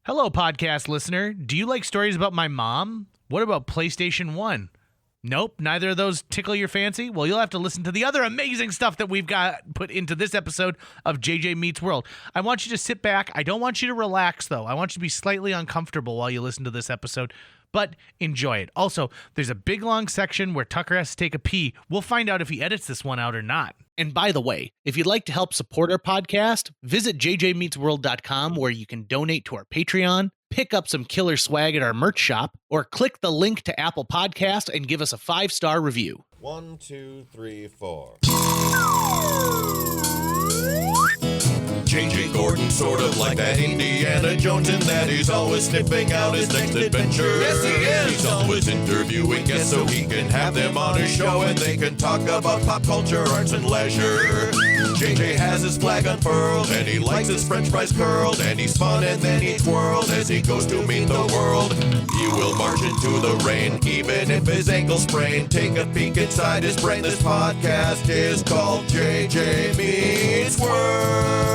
Hello, podcast listener. Do you like stories about my mom? What about PlayStation 1? Nope, neither of those tickle your fancy? Well, you'll have to listen to the other amazing stuff that we've got put into this episode of JJ Meets World. I want you to sit back. I don't want you to relax, though. I want you to be slightly uncomfortable while you listen to this episode, but enjoy it. Also, there's a big, long section where Tucker has to take a pee. We'll find out if he edits this one out or not. And by the way, if you'd like to help support our podcast, visit jjmeetsworld.com where you can donate to our Patreon, pick up some killer swag at our merch shop, or click the link to Apple Podcast and give us a 5-star review. 1, 2, 3, 4. J.J. Gordon, sort of like that Indiana Jones, in that he's always sniffing out his next adventure. Yes, he is. He's always interviewing guests so he can have them on his show and they can talk about pop culture, arts, and leisure. J.J. has his flag unfurled and he likes his french fries curled, and he's fun and then he twirled as he goes to meet the world. He will march into the rain even if his ankle sprained. Take a peek inside his brain. This podcast is called JJ Meets World.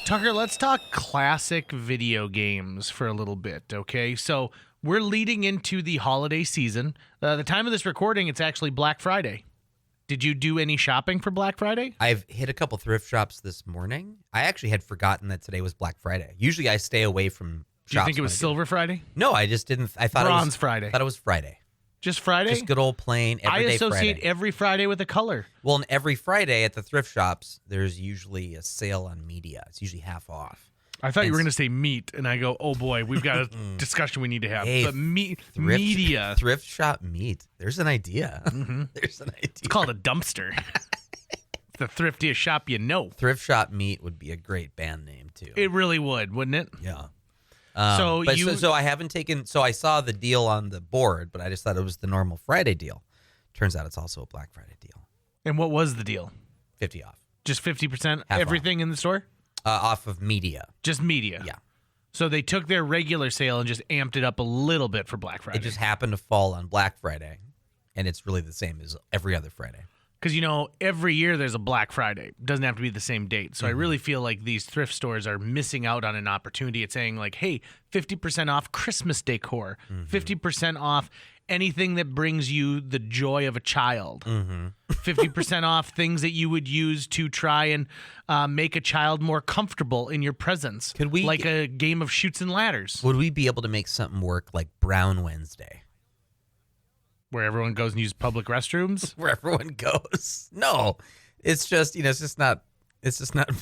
Tucker, let's talk classic video games for a little bit, okay? So we're leading into the holiday season. The time of this recording, it's actually Black Friday. Did you do any shopping for Black Friday? I've hit a couple thrift shops this morning. I actually had forgotten that today was Black Friday. Usually I stay away from shops. Do you think it was Silver Friday? No, I just didn't. I thought Bronze it was Friday. I thought it was Friday. Just Friday? Just good old plain everyday I associate Friday. every Friday with a color. Well, and every Friday at the thrift shops, there's usually a sale on media. It's usually half off. I thought you were going to say meat, and I go, oh boy, we've got a discussion we need to have. Hey, but media. Thrift shop meat. There's an idea. Mm-hmm. There's an idea. It's called a dumpster. It's the thriftiest shop you know. Thrift shop meat would be a great band name, too. It really would, wouldn't it? Yeah. So I haven't taken. So I saw the deal on the board, but I just thought it was the normal Friday deal. Turns out it's also a Black Friday deal. And what was the deal? 50 off. Just 50% Half everything in the store? Off of media. Just media. Yeah. So they took their regular sale and just amped it up a little bit for Black Friday. It just happened to fall on Black Friday, and it's really the same as every other Friday. Because, every year there's a Black Friday. It doesn't have to be the same date. So I really feel like these thrift stores are missing out on an opportunity at saying, like, hey, 50% off Christmas decor, 50% off anything that brings you the joy of a child, 50% off things that you would use to try and make a child more comfortable in your presence. Could we like a game of Chutes and Ladders. Would we be able to make something work like Brown Wednesday? Where everyone goes and uses public restrooms? Where everyone goes. No, it's just it's just not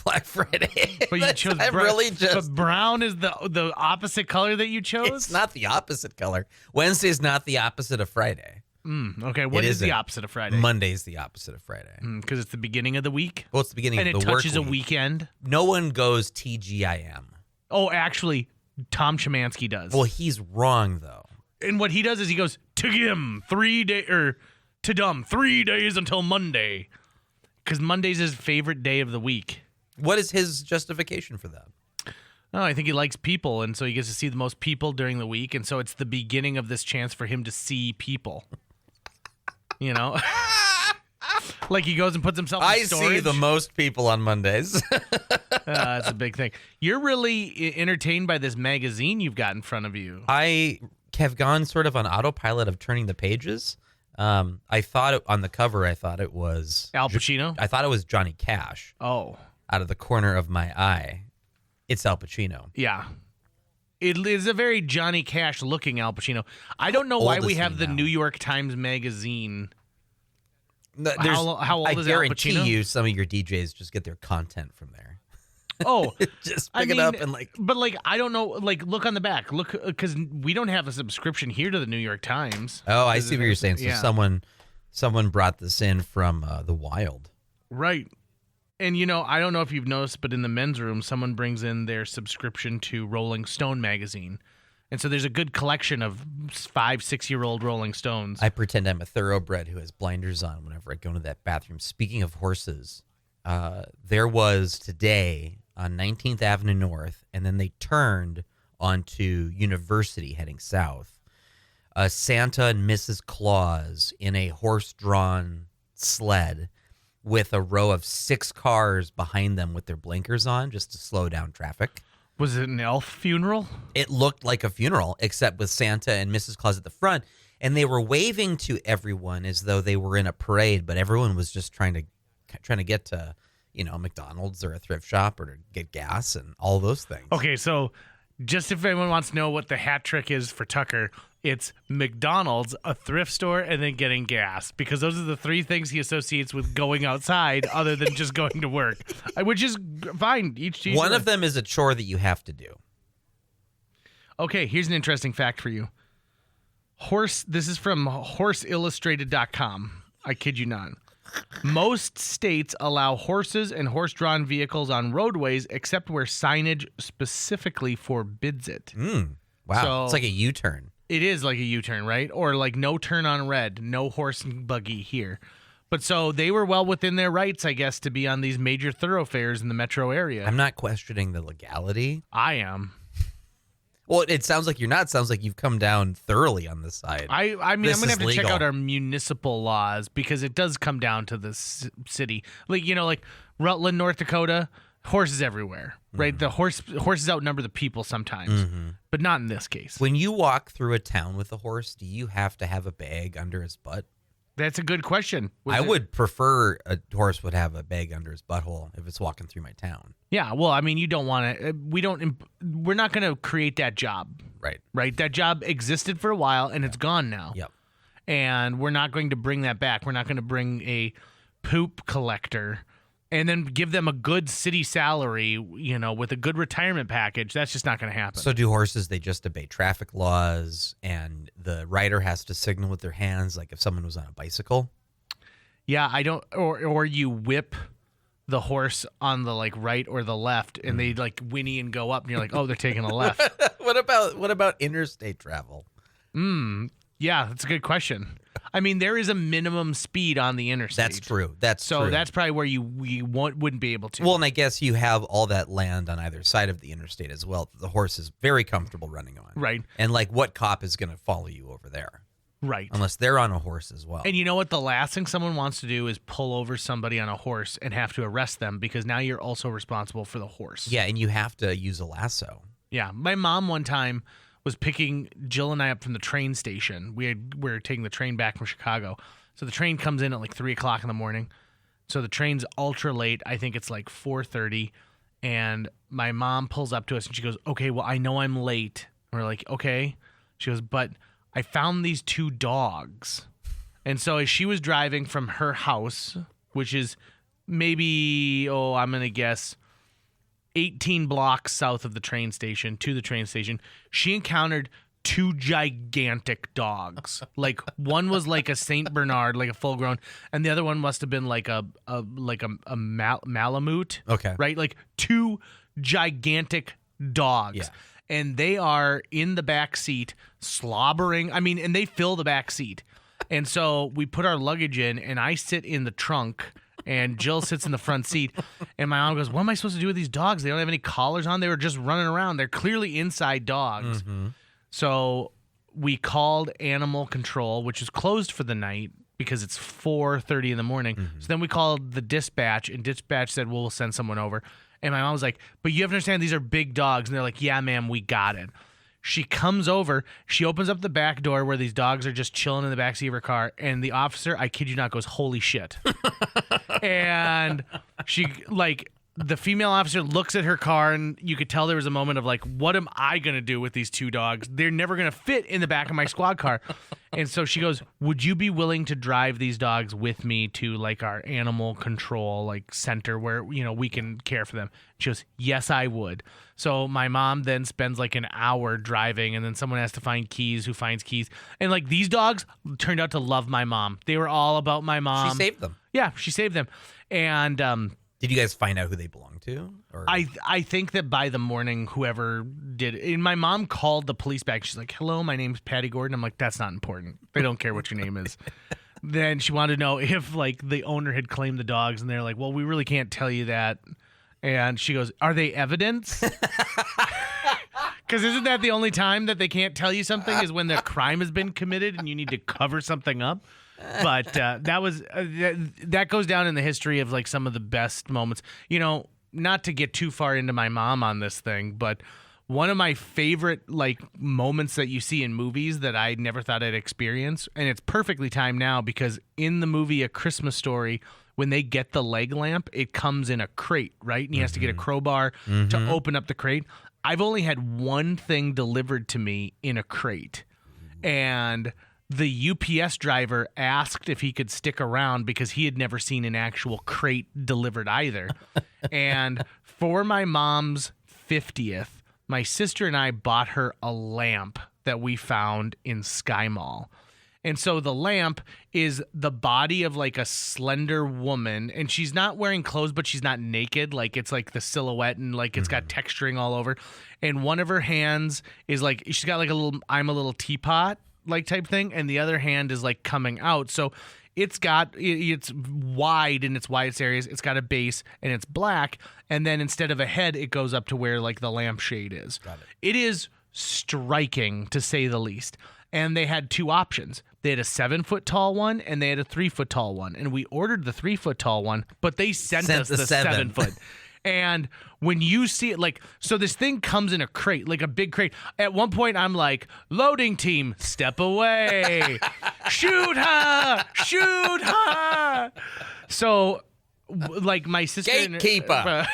Black Friday. But you chose but brown is the opposite color that you chose? It's not the opposite color. Wednesday is not the opposite of Friday. Okay, what is the opposite of Friday? Monday is the opposite of Friday. Because it's the beginning of the week? Well, it's the beginning of the work week. And it touches a weekend? No one goes TGIM. Oh, actually, Tom Szymanski does. Well, he's wrong, though. And what he does is he goes, Tagim, 3 days, or Tadum, 3 days until Monday. Because Monday's his favorite day of the week. What is his justification for that? Oh, I think he likes people, and so he gets to see the most people during the week, and so it's the beginning of this chance for him to see people. Like he goes and puts himself in storage. I see the most people on Mondays. That's a big thing. You're really entertained by this magazine you've got in front of you. I have gone sort of on autopilot of turning the pages. I thought on the cover, I thought it was Al Pacino. I thought it was Johnny Cash. Oh, out of the corner of my eye, it's Al Pacino. Yeah, it is a very Johnny Cash looking Al Pacino. I don't know why we have the New York Times magazine. How old is Al Pacino? I guarantee you, some of your DJs just get their content from there. Oh, just pick it up and But I don't know. Look on the back. Look, because we don't have a subscription here to the New York Times. Oh, I see what you're saying. So yeah. someone brought this in from the wild. Right. And I don't know if you've noticed, but in the men's room, someone brings in their subscription to Rolling Stone magazine. And so there's a good collection of 5-6-year-old Rolling Stones. I pretend I'm a thoroughbred who has blinders on whenever I go into that bathroom. Speaking of horses, there was today on 19th Avenue North, and then they turned onto University heading south. Santa and Mrs. Claus in a horse-drawn sled with a row of 6 cars behind them with their blinkers on just to slow down traffic. Was it an elf funeral? It looked like a funeral, except with Santa and Mrs. Claus at the front. And they were waving to everyone as though they were in a parade, but everyone was just trying to get to, McDonald's or a thrift shop or to get gas and all those things. Okay, so just if anyone wants to know what the hat trick is for Tucker, it's McDonald's, a thrift store, and then getting gas, because those are the 3 things he associates with going outside other than just going to work, which is fine. One of them is a chore that you have to do. Okay, here's an interesting fact for you. This is from horseillustrated.com. I kid you not. Most states allow horses and horse-drawn vehicles on roadways except where signage specifically forbids it. Wow. So- it's like a U-turn. It is like a U-turn, right? Or like no turn on red, no horse and buggy here. But so they were well within their rights, I guess, to be on these major thoroughfares in the metro area. I'm not questioning the legality. I am. Well, it sounds like you're not. It sounds like you've come down thoroughly on this side. I mean, This I'm going to is have to check legal. out our municipal laws, because it does come down to the city. Like Rutland, North Dakota, horses everywhere, right? The horses outnumber the people sometimes, but not in this case. When you walk through a town with a horse, do you have to have a bag under his butt? That's a good question. I would prefer a horse would have a bag under his butthole if it's walking through my town. Yeah, well, I mean, you don't want to. We're not going to create that job, Right. right? That job existed for a while, and it's gone now. Yep. And we're not going to bring that back. We're not going to bring a poop collector and then give them a good city salary, with a good retirement package. That's just not going to happen. So do horses, they just obey traffic laws, and the rider has to signal with their hands, like if someone was on a bicycle? Yeah, I don't, or you whip the horse on the right or the left, and they whinny and go up, and you're like, oh, they're taking a left. What about interstate travel? Yeah, that's a good question. I mean, there is a minimum speed on the interstate. That's true. That's So true. that's probably where wouldn't be able to. Well, and I guess you have all that land on either side of the interstate as well. The horse is very comfortable running on. Right. And what cop is going to follow you over there? Right. Unless they're on a horse as well. And you know what? The last thing someone wants to do is pull over somebody on a horse and have to arrest them, because now you're also responsible for the horse. Yeah, and you have to use a lasso. Yeah. My mom one time was picking Jill and I up from the train station. We were taking the train back from Chicago. So the train comes in at 3 o'clock in the morning. So the train's ultra late. I think it's 4:30. And my mom pulls up to us and she goes, okay, well, I know I'm late. And we're like, okay. She goes, but I found these 2 dogs. And so as she was driving from her house, which is maybe, I'm going to guess 18 blocks south of the train station to the train station, she encountered 2 gigantic dogs. One was like a Saint Bernard, like a full grown, and the other one must have been like a Malamute. Okay. Right? 2 gigantic dogs. Yeah. And they are in the back seat slobbering. I mean, and they fill the back seat. And so we put our luggage in, and I sit in the trunk, and Jill sits in the front seat. And my mom goes, what am I supposed to do with these dogs? They don't have any collars on. They were just running around. They're clearly inside dogs. So we called animal control, which is closed for the night because it's 4:30 in the morning. So then we called the dispatch, and dispatch said, well, we'll send someone over. And my mom was like, but you have to understand, these are big dogs. And they're like, yeah, ma'am, we got it. She comes over, she opens up the back door where these dogs are just chilling in the backseat of her car, and the officer, I kid you not, goes, holy shit. And she, the female officer looks at her car, and you could tell there was a moment of what am I going to do with these 2 dogs? They're never going to fit in the back of my squad car. And so she goes, would you be willing to drive these dogs with me to our animal control center where, we can care for them? She goes, yes, I would. So my mom then spends an hour driving, and then someone has to find keys, who finds keys. And these dogs turned out to love my mom. They were all about my mom. She saved them. Yeah, she saved them. And Did you guys find out who they belong to? Or? I think that by the morning, whoever did it, and my mom called the police back. She's like, hello, my name's Patty Gordon. I'm like, that's not important. They don't care what your name is. Then she wanted to know if the owner had claimed the dogs, and they're like, well, we really can't tell you that. And she goes, are they evidence? Because isn't that the only time that they can't tell you something is when the crime has been committed and you need to cover something up? But that goes down in the history of like some of the best moments. You know, not to get too far into my mom on this thing, but one of my favorite like moments that you see in movies that I never thought I'd experience, and it's perfectly timed now because in the movie A Christmas Story, when they get the leg lamp, it comes in a crate, right? And he has to get a crowbar to open up the crate. I've only had one thing delivered to me in a crate, and the UPS driver asked if he could stick around because he had never seen an actual crate delivered either. And for my mom's 50th, my sister and I bought her a lamp that we found in Sky Mall. And so the lamp is the body of like a slender woman, and she's not wearing clothes, but she's not naked. Like it's like the silhouette and like it's got texturing all over. And one of her hands is like, she's got like a little, I'm a little teapot like type thing. And the other hand is like coming out. So it's wide in its widest areas. It's got a base and it's black. And then instead of a head, it goes up to where like the lampshade is. Got it. It is striking to say the least. And they had two options. They had a 7-foot tall one and they had a 3-foot tall one. And we ordered the 3-foot tall one, but they sent us the 7-foot. And when you see it, like, so this thing comes in a crate, like a big crate. At one point, I'm like, loading team, step away. Shoot her! Shoot her! So, like, my sister... Gatekeeper!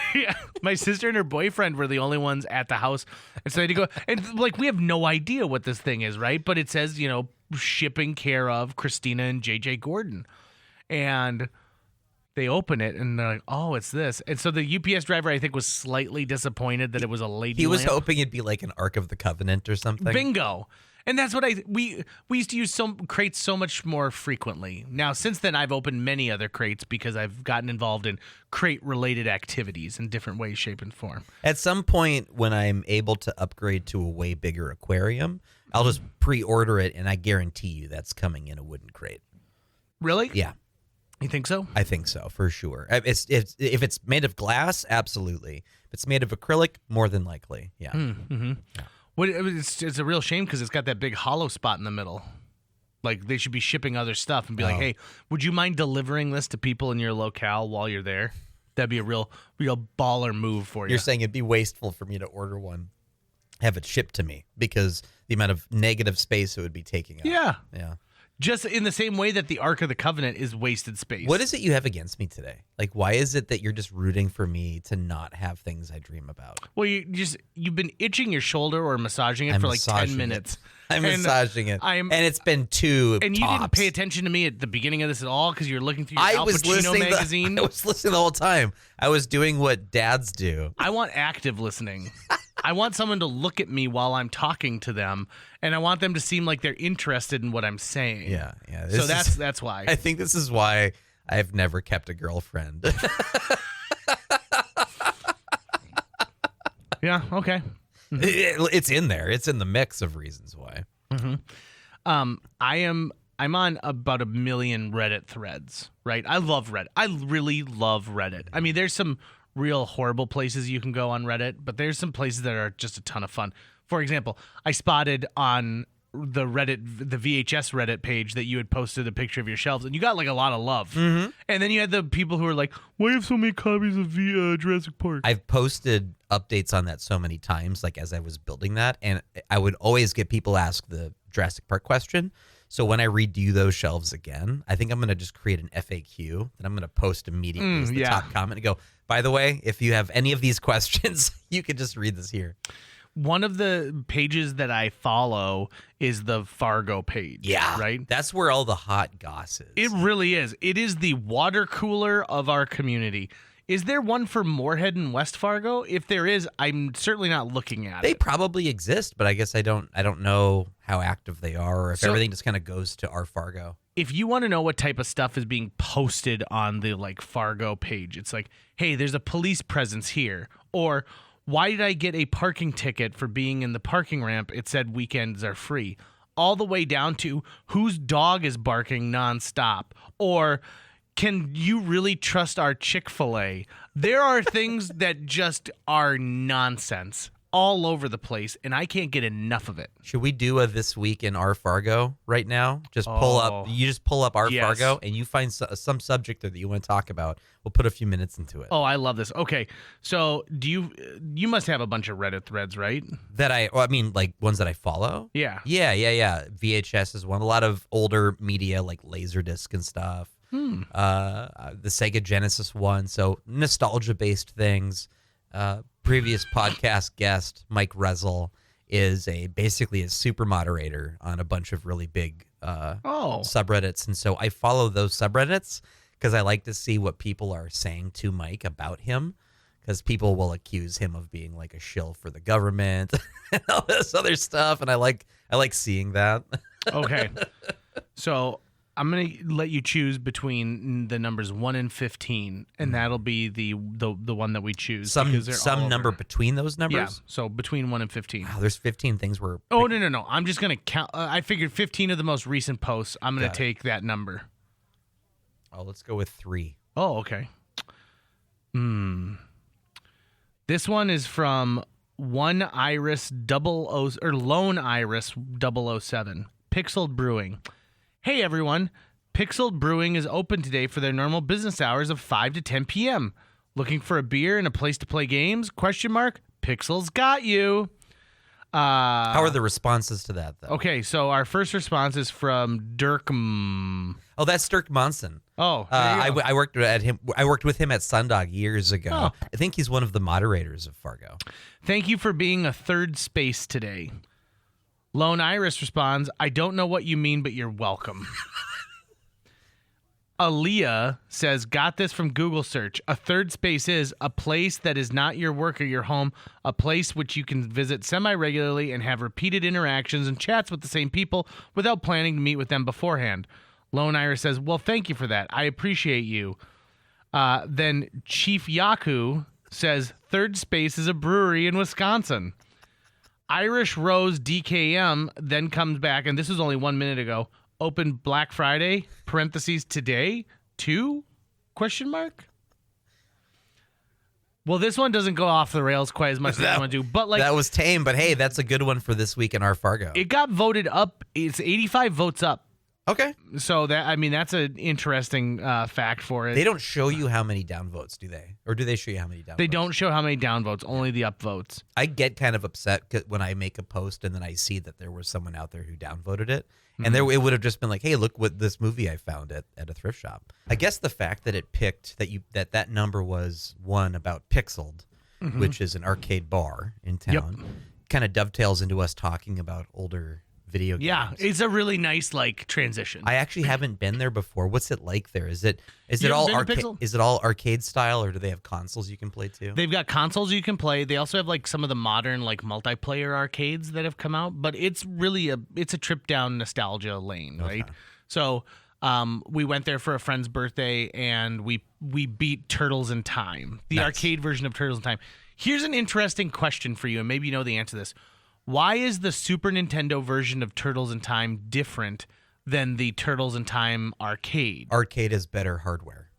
My sister and her boyfriend were the only ones at the house. And so they had to go... And, like, we have no idea what this thing is, right? But it says, you know, shipping care of Christina and J.J. Gordon. And... they open it and they're like, oh, it's this. And so the UPS driver, I think, was slightly disappointed that it was a lady He was lamp. hoping it'd be like an Ark of the Covenant or something. Bingo. And that's what we used to use crates so much more frequently. Now, since then, I've opened many other crates because I've gotten involved in crate-related activities in different ways, shape, and form. At some point, when I'm able to upgrade to a way bigger aquarium, I'll just pre-order it, and I guarantee you that's coming in a wooden crate. Really? Yeah. You think so? I think so, for sure. If it's made of glass, absolutely. If it's made of acrylic, more than likely, yeah. Mm-hmm. Yeah. It's a real shame because it's got that big hollow spot in the middle. Like, they should be shipping other stuff and be like, hey, would you mind delivering this to people in your locale while you're there? That'd be a real baller move for you. You're saying it'd be wasteful for me to order one, have it shipped to me, because the amount of negative space it would be taking up. Yeah. Yeah. Just in the same way that the Ark of the Covenant is wasted space. What is it you have against me today? Like, why is it that you're just rooting for me to not have things I dream about? Well, you've been itching your shoulder or massaging it for like 10 minutes. I'm massaging it. and it's been two And you tops. didn't pay attention to me at the beginning of this at all because you're looking through your Al Pacino magazine. I was listening the whole time. I was doing what dads do. I want active listening. I want someone to look at me while I'm talking to them, and I want them to seem like they're interested in what I'm saying. Yeah. So that's why. I think this is why I've never kept a girlfriend. Yeah. Okay. It's in there. It's in the mix of reasons why. Mm-hmm. I'm on about 1 million Reddit threads, right? I love Reddit. I really love Reddit. I mean, there's some real horrible places you can go on Reddit, but there's some places that are just a ton of fun. For example, I spotted on the VHS Reddit page that you had posted a picture of your shelves, and you got like a lot of love. Mm-hmm. And then you had the people who were like, why do you have so many copies of Jurassic Park? I've posted updates on that so many times, like as I was building that, and I would always get people ask the Jurassic Park question. So when I redo those shelves again, I think I'm going to just create an FAQ that I'm going to post immediately as the top comment and go, by the way, if you have any of these questions, you can just read this here. One of the pages that I follow is the Fargo page. Yeah. Right? That's where all the hot goss is. It really is. It is the water cooler of our community. Is there one for Moorhead and West Fargo? If there is, I'm certainly not looking at it. They probably exist, but I guess I don't know how active they are, or if everything just kind of goes to our Fargo. If you want to know what type of stuff is being posted on the like Fargo page, it's like, hey, there's a police presence here, or why did I get a parking ticket for being in the parking ramp? It said weekends are free. All the way down to whose dog is barking nonstop, or can you really trust our Chick-fil-A? There are things that just are nonsense all over the place, and I can't get enough of it. Should we do a This Week in R Fargo right now? Just pull up. You just pull up R Yes. Fargo, and you find some subject there that you want to talk about. We'll put a few minutes into it. Oh, I love this. Okay, so you must have a bunch of Reddit threads, right? Like ones that I follow. Yeah. Yeah. VHS is one. A lot of older media like Laserdisc and stuff. The Sega Genesis one. So nostalgia-based things. Previous podcast guest Mike Rezel is basically a super moderator on a bunch of really big subreddits, and so I follow those subreddits because I like to see what people are saying to Mike about him, because people will accuse him of being like a shill for the government and all this other stuff, and I like seeing that. Okay. So I'm going to let you choose between the numbers 1 and 15, and that'll be the one that we choose. because they're all Some over. number between those numbers. Yeah, so between 1 and 15. Wow, there's 15 things where. Oh, no. I'm just going to count. I figured 15 of the most recent posts. I'm going Got to it. take that number. Oh, let's go with 3. Oh, okay. This one is from Lone Iris 007. Pixeled Brewing. Hey everyone, Pixeled Brewing is open today for their normal business hours of 5 to 10 p.m. Looking for a beer and a place to play games? Pixel's got you. How are the responses to that, though? Okay, so our first response is from Dirk. Oh, that's Dirk Monson. Oh, there you go. I worked at him. I worked with him at Sundog years ago. Oh. I think he's one of the moderators of Fargo. Thank you for being a third space today. Lone Iris responds, I don't know what you mean, but you're welcome. Aaliyah says, got this from Google search. A third space is a place that is not your work or your home, a place which you can visit semi-regularly and have repeated interactions and chats with the same people without planning to meet with them beforehand. Lone Iris says, well, thank you for that. I appreciate you. Then Chief Yaku says, third space is a brewery in Wisconsin. Irish Rose DKM then comes back, and this was only 1 minute ago. Open Black Friday, parentheses, today, 2? Question mark? Well, this one doesn't go off the rails quite as much as that one do, but like That was tame, but hey, that's a good one for this week in our Fargo. it got voted up. It's 85 votes up. Okay. So that's an interesting fact for it. They don't show you how many downvotes, do they? Or do they show you how many downvotes? They don't show how many downvotes, only the upvotes. I get kind of upset when I make a post and then I see that there was someone out there who downvoted it. And it would have just been like, hey, look what this movie I found at a thrift shop. I guess the fact that it picked that number was one about Pixeled, which is an arcade bar in town, kind of dovetails into us talking about older video games. Yeah, it's a really nice transition. I actually haven't been there before. What's it like there? Is it You all haven't been to arcade? Pixel? Is it all arcade style, or do they have consoles you can play too? They've got consoles you can play. They also have some of the modern multiplayer arcades that have come out, but it's really a trip down nostalgia lane, right? So we went there for a friend's birthday and we beat Turtles in Time, the arcade version of Turtles in Time. Here's an interesting question for you, and maybe you know the answer to this. Why is the Super Nintendo version of Turtles in Time different than the Turtles in Time arcade? Arcade is better hardware.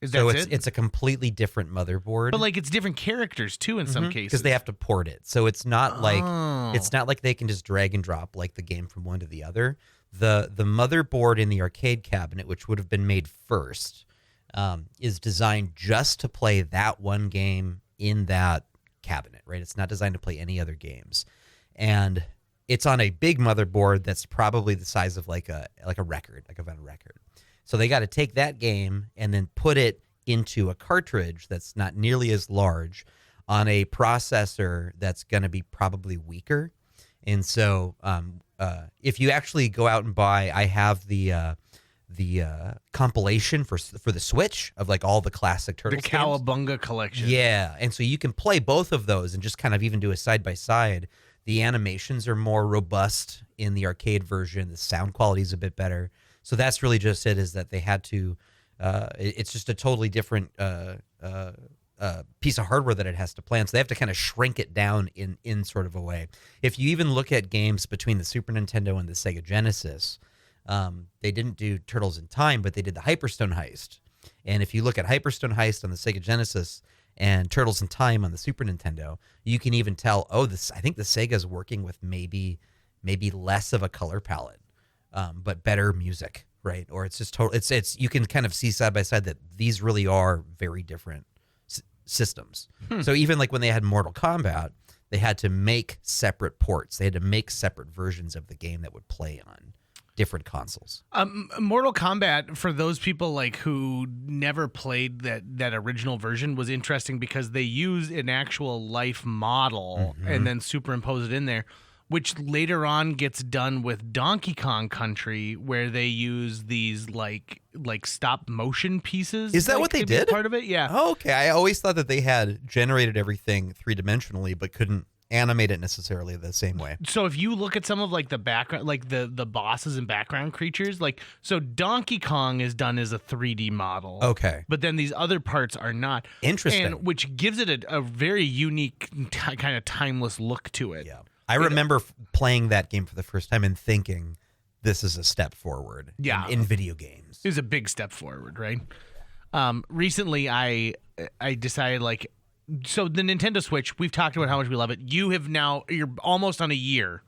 So It's a completely different motherboard. But it's different characters too in some cases. because they have to port it. So it's not like they can just drag and drop like the game from one to the other. The motherboard in the arcade cabinet, which would have been made first, is designed just to play that one game in that cabinet, right? It's not designed to play any other games. And it's on a big motherboard that's probably the size of like a record, like a vinyl record. So they got to take that game and then put it into a cartridge that's not nearly as large on a processor that's going to be probably weaker. And so if you actually go out and buy, I have the compilation for the Switch of all the classic Turtles the games. Cowabunga collection. Yeah, and so you can play both of those and just kind of even do a side by side. The animations are more robust in the arcade version. The sound quality is a bit better. So that's really just it, is that they had to, it's just a totally different piece of hardware that it has to play on. So they have to kind of shrink it down in sort of a way. If you even look at games between the Super Nintendo and the Sega Genesis, they didn't do Turtles in Time, but they did the Hyperstone Heist. And if you look at Hyperstone Heist on the Sega Genesis and Turtles in Time on the Super Nintendo, you can even tell, I think the Sega's working with maybe less of a color palette, but better music, right? Or it's just total. It's you can kind of see side by side that these really are very different systems. So even like when they had Mortal Kombat, they had to make separate ports. They had to make separate versions of the game that would play on different consoles. Mortal Kombat, for those people like who never played that original version, was interesting because they used an actual life model and then superimpose it in there, which later on gets done with Donkey Kong Country, where they use these like stop motion pieces. Is that like, what they to be did? Part of it, yeah. Oh, okay. I always thought that they had generated everything three-dimensionally, but couldn't animate it necessarily the same way. So if you look at some of like the background, like the bosses and background creatures, like so Donkey Kong is done as a 3D model. Okay. But then these other parts are not. Interesting. And which gives it a very unique kind of timeless look to it. Yeah. I remember playing that game for the first time and thinking this is a step forward in video games. It was a big step forward, right? Recently I decided like, so the Nintendo Switch, we've talked about how much we love it. You're almost on a year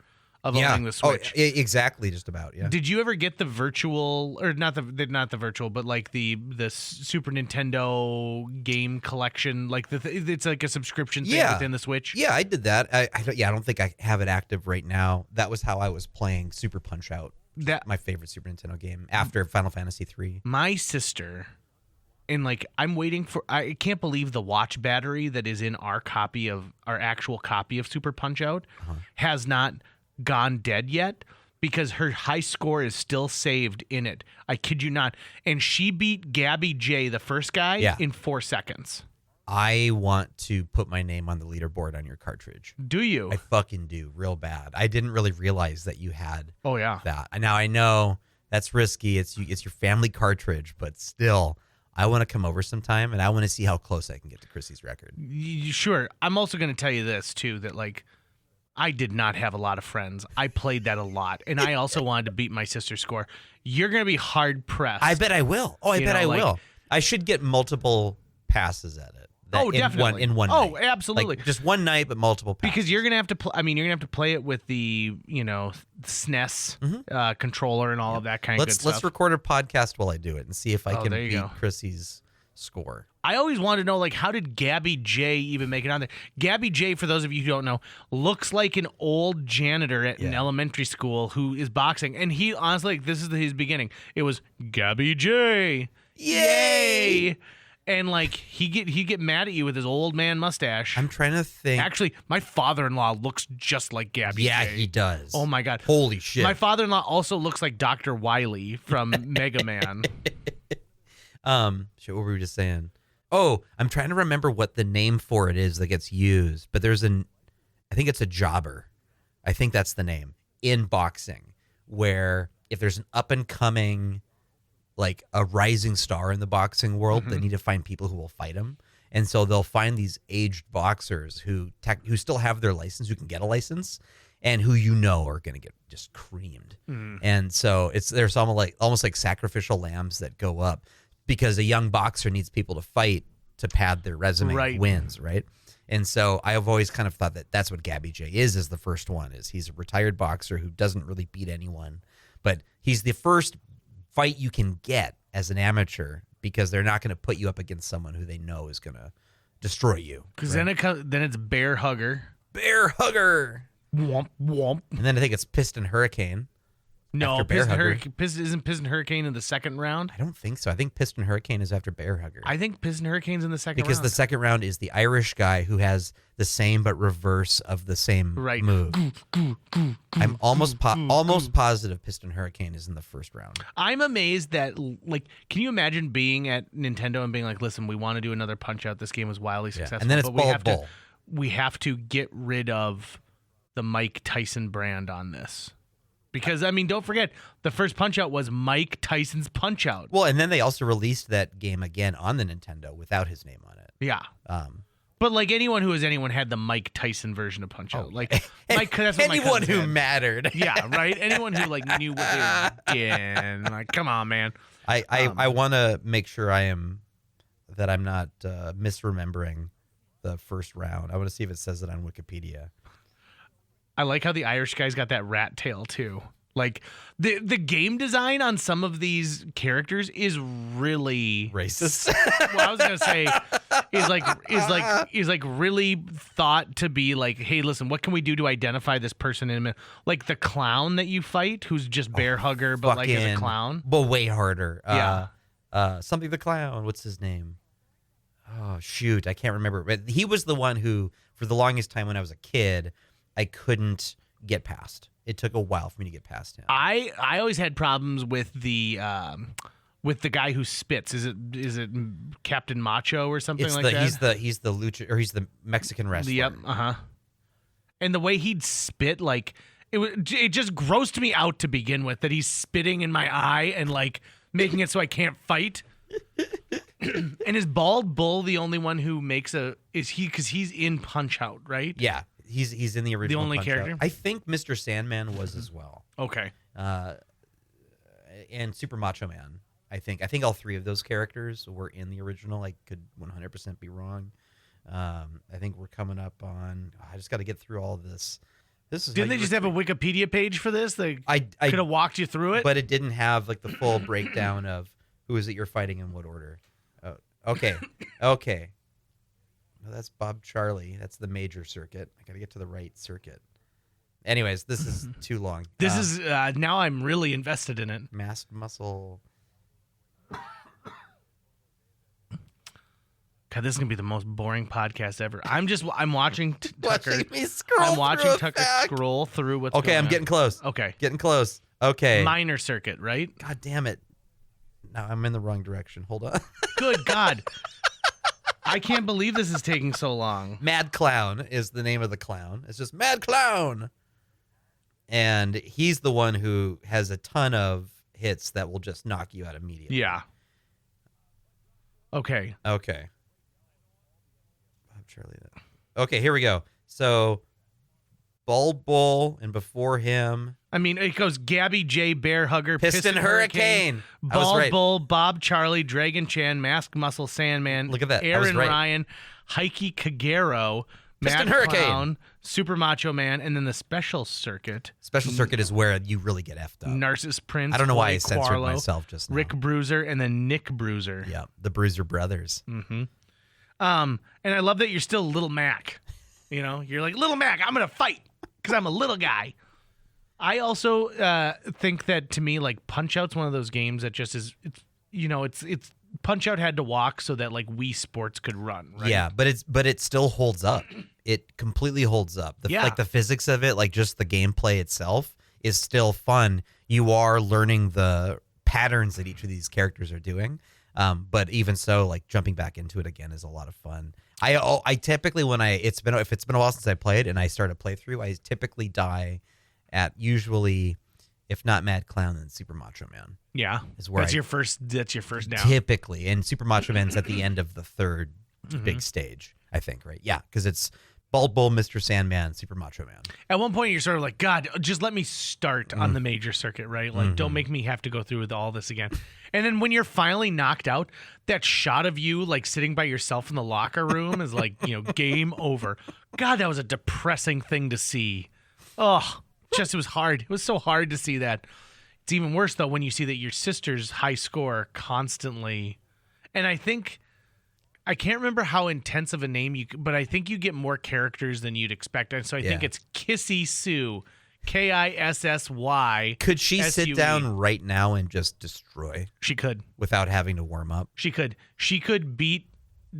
of owning the Switch. Exactly, just about, yeah. Did you ever get the virtual, or not the virtual, but like the Super Nintendo game collection? Like it's like a subscription thing within the Switch? Yeah, I did that. I don't think I have it active right now. That was how I was playing Super Punch-Out, my favorite Super Nintendo game, after Final Fantasy 3. My sister... And like I'm waiting for, I can't believe the watch battery that is in our actual copy of Super Punch-Out has not gone dead yet, because her high score is still saved in it. I kid you not. And she beat Gabby J, the first guy, in 4 seconds. I want to put my name on the leaderboard on your cartridge. Do you? I fucking do, real bad. I didn't really realize that you had that. Now I know that's risky. It's your family cartridge, but still, I want to come over sometime, and I want to see how close I can get to Chrissy's record. Sure. I'm also going to tell you this, too, that, like, I did not have a lot of friends. I played that a lot, and I also wanted to beat my sister's score. You're going to be hard-pressed. I bet I will. Oh, I bet I will. I should get multiple passes at it. Definitely. In one night. Oh, absolutely. Like, just one night, but multiple passes. Because you're going to have to you're going to have to play it with the, SNES controller and all of that kind of good stuff. Let's record a podcast while I do it and see if I can beat go. Chrissy's score. I always wanted to know, like, how did Gabby J even make it on there? Gabby J, for those of you who don't know, looks like an old janitor at an elementary school who is boxing. And he, honestly, this is his beginning. It was Gabby J. Yay! And like he get mad at you with his old man mustache. I'm trying to think. Actually, my father-in-law looks just like Gabby. Yeah, J. he does. Oh my god. Holy shit. My father-in-law also looks like Dr. Wily from Mega Man. Shit, what were we just saying? Oh, I'm trying to remember what the name for it is that gets used, but I think it's a jobber. I think that's the name in boxing, where if there's an up and coming, like a rising star in the boxing world, they need to find people who will fight him. And so they'll find these aged boxers who still have their license, who can get a license, and who are going to get just creamed. And so there's almost like sacrificial lambs that go up, because a young boxer needs people to fight to pad their resume of wins, right? And so I've always kind of thought that that's what Gabby J is the first one. Is he's a retired boxer who doesn't really beat anyone, but he's the first fight you can get as an amateur, because they're not going to put you up against someone who they know is going to destroy you. Because then it's Bear Hugger. Bear Hugger. Womp womp. And then I think it's Piston Hurricane. No, isn't Piston Hurricane in the second round? I don't think so. I think Piston Hurricane is after Bear Hugger. I think Piston Hurricane's in the second round. Because the second round is the Irish guy who has the same but reverse of the same move. I'm almost positive Piston Hurricane is in the first round. I'm amazed that, like, can you imagine being at Nintendo and being like, listen, we want to do another Punch-Out. This game was wildly successful. And then it's Bull. We have to get rid of the Mike Tyson brand on this. Because, I mean, don't forget, the first Punch-Out was Mike Tyson's Punch-Out. Well, and then they also released that game again on the Nintendo without his name on it. Yeah. But, like, anyone who is anyone had the Mike Tyson version of Punch-Out. Like, Mike, that's what anyone who mattered. Yeah, right? Anyone who, like, knew what they were doing. Like, come on, man. I want to make sure that I'm not misremembering the first round. I want to see if it says it on Wikipedia. I like how the Irish guy's got that rat tail too. Like the game design on some of these characters is really Racist. Well, I was gonna say is like really thought to be like, hey, listen, what can we do to identify this person in a minute? Like the clown that you fight, who's just bear hugger, but like as a clown. But way harder. Yeah. Something the clown. What's his name? Oh shoot, I can't remember. But he was the one who, for the longest time when I was a kid, I couldn't get past. It took a while for me to get past him. I always had problems with the guy who spits. Is it Captain Macho or something like that? He's the lucha, or he's the Mexican wrestler. Yep. And the way he'd spit, like it just grossed me out to begin with. That he's spitting in my eye and like making it so I can't fight. And is Bald Bull the only one who makes because he's in Punch Out, right? Yeah. He's in the original. The only Punch-Out. character? I think Mr. Sandman was as well. Okay. And Super Macho Man. I think all three of those characters were in the original. I could 100% be wrong. I think we're coming up on. I just got to get through all of this. Didn't they just have a Wikipedia page for this? They I could have walked you through it, but it didn't have like the full breakdown of who is it you're fighting in what order. Okay. No, that's Bob Charlie. That's the major circuit. I got to get to the right circuit. Anyways, this is too long. This is now I'm really invested in it. Masked Muscle. God, this is gonna be the most boring podcast ever. I'm watching Tucker. Watching me scroll. I'm watching through Tucker a fact. scroll through what's Okay, going I'm on. getting close. Okay, Getting close. Okay. minor circuit, right? God damn it. No, I'm in the wrong direction. Hold on. Good God, I can't believe this is taking so long. Mad Clown is the name of the clown. It's just Mad Clown. And he's the one who has a ton of hits that will just knock you out immediately. Yeah. Okay. Okay. Bob Charlie. Okay, here we go. So, Bald Bull, and before him, I mean, it goes Gabby J, Bear Hugger, Piston Hurricane. I was Bald right. Bull, Bob Charlie, Dragon Chan, Masked Muscle, Sandman. Look at that. I was Aaron right. Ryan, Heike Kagero, Piston Mad Hurricane. Clown, Super Macho Man, and then the special circuit. Special Circuit is where you really get effed up. Narcissus Prince. I don't know why I Corey censored Quarlow, myself just now. Rick Bruiser, and then Nick Bruiser. Yeah, the Bruiser Brothers. And I love that you're still Little Mac. You know, you're like, Little Mac, I'm gonna fight because I'm a little guy. I also think that, to me, like, Punch Out's one of those games that just is, it's Punch Out had to walk so that like Wii Sports could run. Right? Yeah, but it still holds up. It completely holds up. Like the physics of it, like just the gameplay itself is still fun. You are learning the patterns that each of these characters are doing. But even so, like jumping back into it again is a lot of fun. I typically if it's been a while since I played and I start a playthrough, I typically die at usually, if not Mad Clown, then Super Macho Man. Yeah, Is where that's I- your first down. Typically, and Super Macho Man's at the end of the third big stage, I think, right? Yeah, because it's Bald Bull, Mr. Sandman, Super Macho Man. At one point, you're sort of like, God, just let me start on the major circuit, right? Like, don't make me have to go through with all this again. And then when you're finally knocked out, that shot of you like sitting by yourself in the locker room is like, game over. God, that was a depressing thing to see. Oh, it was hard. It was so hard to see that. It's even worse though when you see that your sister's high score constantly, and I can't remember how intense of a name but I think you get more characters than you'd expect. And so I think it's Kissy Sue, Kissy. Could she sit down right now and just destroy She could. without having to warm up? She could. She could beat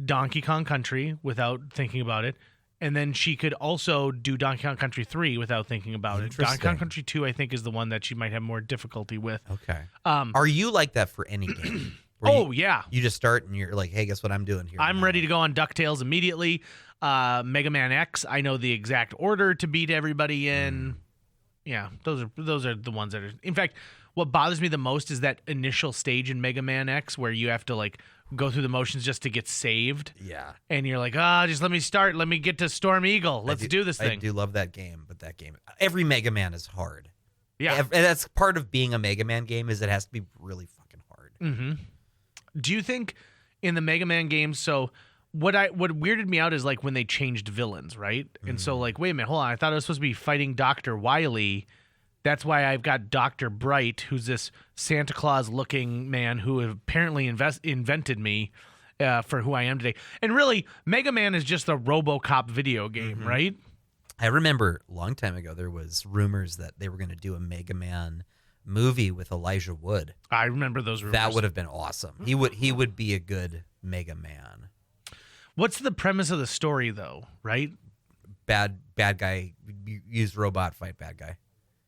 Donkey Kong Country without thinking about it. And then she could also do Donkey Kong Country 3 without thinking about it. Donkey Kong Interesting. Country 2, I think, is the one that she might have more difficulty with. Okay. Are you like that for any game? Where Oh, yeah. You just start and you're like, hey, guess what I'm doing here? I'm ready to go on DuckTales immediately. Mega Man X, I know the exact order to beat everybody in. Yeah, those are the ones that are. In fact, what bothers me the most is that initial stage in Mega Man X where you have to like go through the motions just to get saved. Yeah. And you're like, just let me start. Let me get to Storm Eagle. Let's do this thing. I do love that game, but that game, every Mega Man is hard. Yeah. And that's part of being a Mega Man game is it has to be really fucking hard. Do you think in the Mega Man games, so what weirded me out is like when they changed villains, right? And so like, wait a minute, hold on. I thought I was supposed to be fighting Dr. Wily. That's why I've got Dr. Bright, who's this Santa Claus looking man who apparently invented me for who I am today. And really, Mega Man is just a RoboCop video game, right? I remember a long time ago there was rumors that they were going to do a Mega Man movie with Elijah Wood. I remember those rumors. That would have been awesome. He would be a good Mega Man. What's the premise of the story, though, right? Bad guy, use robot, fight bad guy.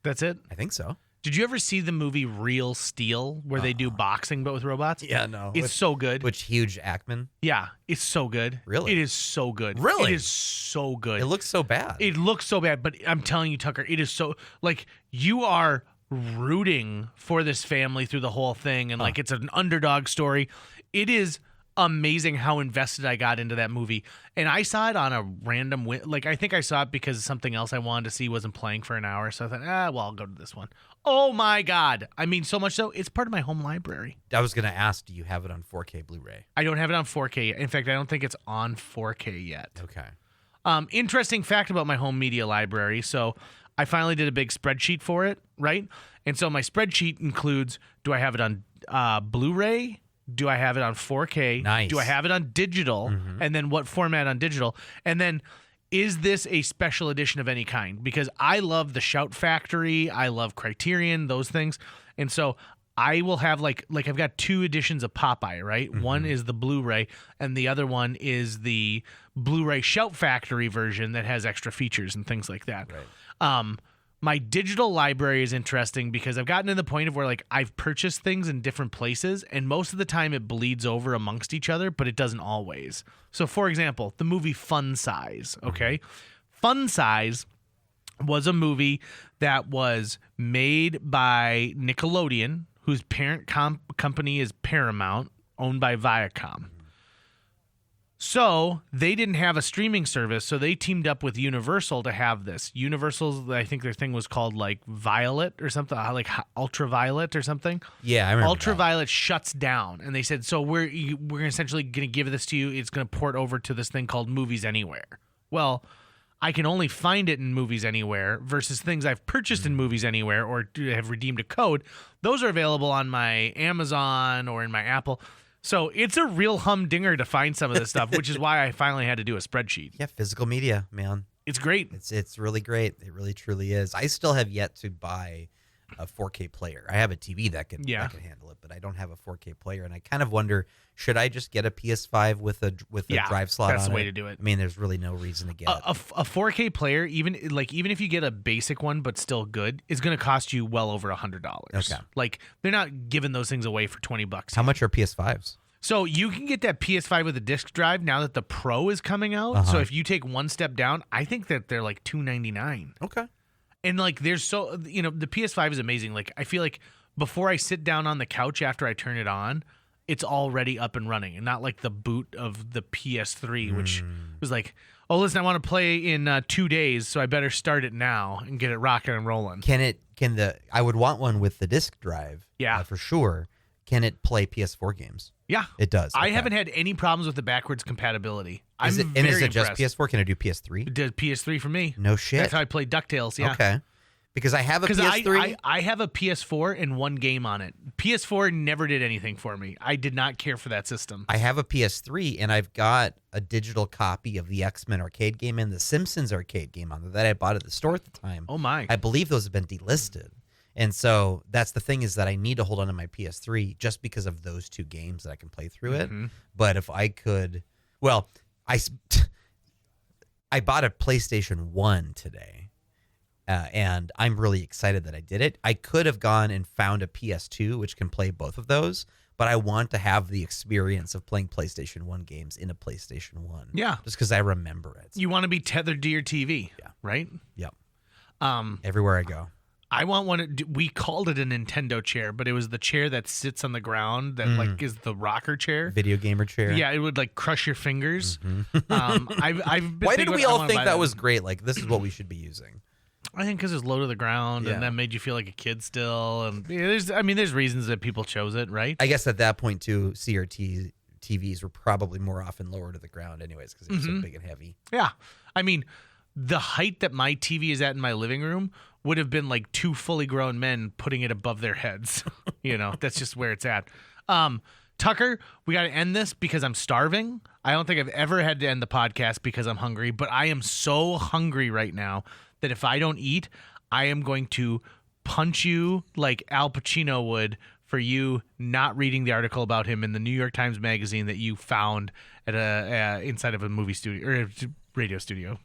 That's it? I think so. Did you ever see the movie Real Steel, where they do boxing but with robots? Yeah, no. It's so good. Which Hugh Jackman? Yeah, it's so good. Really? It is so good. Really? It is so good. It looks so bad. It looks so bad, but I'm telling you, Tucker, it is so, like, you are rooting for this family through the whole thing, and like it's an underdog story. It is amazing how invested I got into that movie. And I saw it on a random like I think I saw it because something else I wanted to see wasn't playing for an hour, so I thought, well, I'll go to this one. Oh my god. I mean, so much so it's part of my home library. I was going to ask, do you have it on 4K Blu-ray? I don't have it on 4K yet. In fact, I don't think it's on 4K yet. Okay. Interesting fact about my home media library. So I finally did a big spreadsheet for it, right? And so my spreadsheet includes, do I have it on Blu-ray? Do I have it on 4K? Nice. Do I have it on digital? And then what format on digital? And then is this a special edition of any kind? Because I love the Shout Factory. I love Criterion, those things. And so I will have like I've got 2 editions of Popeye, right? One is the Blu-ray and the other one is the Blu-ray Shout Factory version that has extra features and things like that. Right. My digital library is interesting because I've gotten to the point of where like I've purchased things in different places and most of the time it bleeds over amongst each other, but it doesn't always. So for example, the movie Fun Size, okay? Fun Size was a movie that was made by Nickelodeon, whose parent company is Paramount, owned by Viacom. So they didn't have a streaming service, so they teamed up with Universal to have this. Universal's, I think their thing was called like Violet or something, like Ultraviolet or something. Yeah, I remember Ultraviolet shuts down, and they said, so we're essentially going to give this to you. It's going to port over to this thing called Movies Anywhere. Well, I can only find it in Movies Anywhere versus things I've purchased in Movies Anywhere or have redeemed a code. Those are available on my Amazon or in my Apple. So it's a real humdinger to find some of this stuff, which is why I finally had to do a spreadsheet. Yeah, physical media, man. It's great. It's really great. It really truly is. I still have yet to buy a 4K player. I have a TV that can handle it, but I don't have a 4K player, and I kind of wonder, should I just get a PS5 with a drive slot on it? That's the way to do it. I mean, there's really no reason to get a 4K player, even if you get a basic one but still good, is going to cost you well over $100. Okay. Like they're not giving those things away for $20. How much are PS5s? So you can get that PS5 with a disc drive now that the Pro is coming out. So if you take one step down, I think that they're like $299. Okay. And like there's so the PS5 is amazing. Like I feel like before I sit down on the couch after I turn it on, it's already up and running, and not like the boot of the PS3, which was like, oh listen, I want to play in 2 days, so I better start it now and get it rocking and rolling. I would want one with the disc drive. Yeah. For sure. Can it play PS4 games? Yeah, it does. I Okay. haven't had any problems with the backwards compatibility. Is it just PS4? Can it do PS3? It did PS3 for me. No shit. That's how I played DuckTales. Yeah. Okay. Because I have a PS3. I have a PS4 and one game on it. PS4 never did anything for me. I did not care for that system. I have a PS3, and I've got a digital copy of the X-Men arcade game and the Simpsons arcade game on there that I bought at the store at the time. Oh my! I believe those have been delisted. And so that's the thing, is that I need to hold on to my PS3 just because of those 2 games that I can play through it. But if I could, well, I bought a PlayStation 1 today, and I'm really excited that I did it. I could have gone and found a PS2, which can play both of those, but I want to have the experience of playing PlayStation 1 games in a PlayStation 1. Yeah. Just because I remember it. You want to be tethered to your TV. Yeah. Right? Yep. Everywhere I go. I want one. We called it a Nintendo chair, but it was the chair that sits on the ground that like is the rocker chair. Video gamer chair. Yeah, it would like crush your fingers. I've been Why did we all think that one. was great? Like, this is what we should be using. I think because it's low to the ground, Yeah. and that made you feel like a kid still. And there's reasons that people chose it, right? I guess at that point too, CRT TVs were probably more often lower to the ground anyways because they're so big and heavy. Yeah. I mean, the height that my TV is at in my living room would have been like 2 fully grown men putting it above their heads. That's just where it's at. Tucker, we got to end this because I'm starving. I don't think I've ever had to end the podcast because I'm hungry, but I am so hungry right now that if I don't eat, I am going to punch you like Al Pacino would for you not reading the article about him in the New York Times Magazine that you found at inside of a movie studio or a radio studio.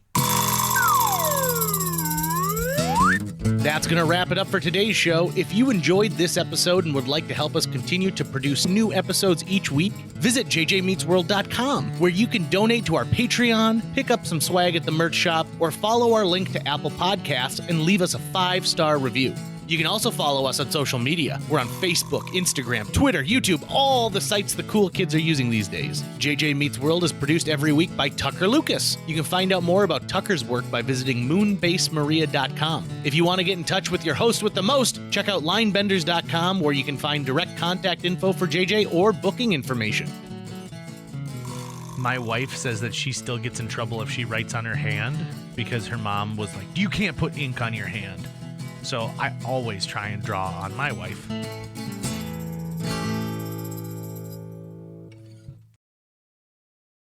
That's going to wrap it up for today's show. If you enjoyed this episode and would like to help us continue to produce new episodes each week, visit jjmeetsworld.com, where you can donate to our Patreon, pick up some swag at the merch shop, or follow our link to Apple Podcasts and leave us a 5-star review. You can also follow us on social media. We're on Facebook, Instagram, Twitter, YouTube, all the sites the cool kids are using these days. JJ Meets World is produced every week by Tucker Lucas. You can find out more about Tucker's work by visiting moonbasemaria.com. If you want to get in touch with your host with the most, check out linebenders.com, where you can find direct contact info for JJ or booking information. My wife says that she still gets in trouble if she writes on her hand because her mom was like, you can't put ink on your hand. So I always try and draw on my wife.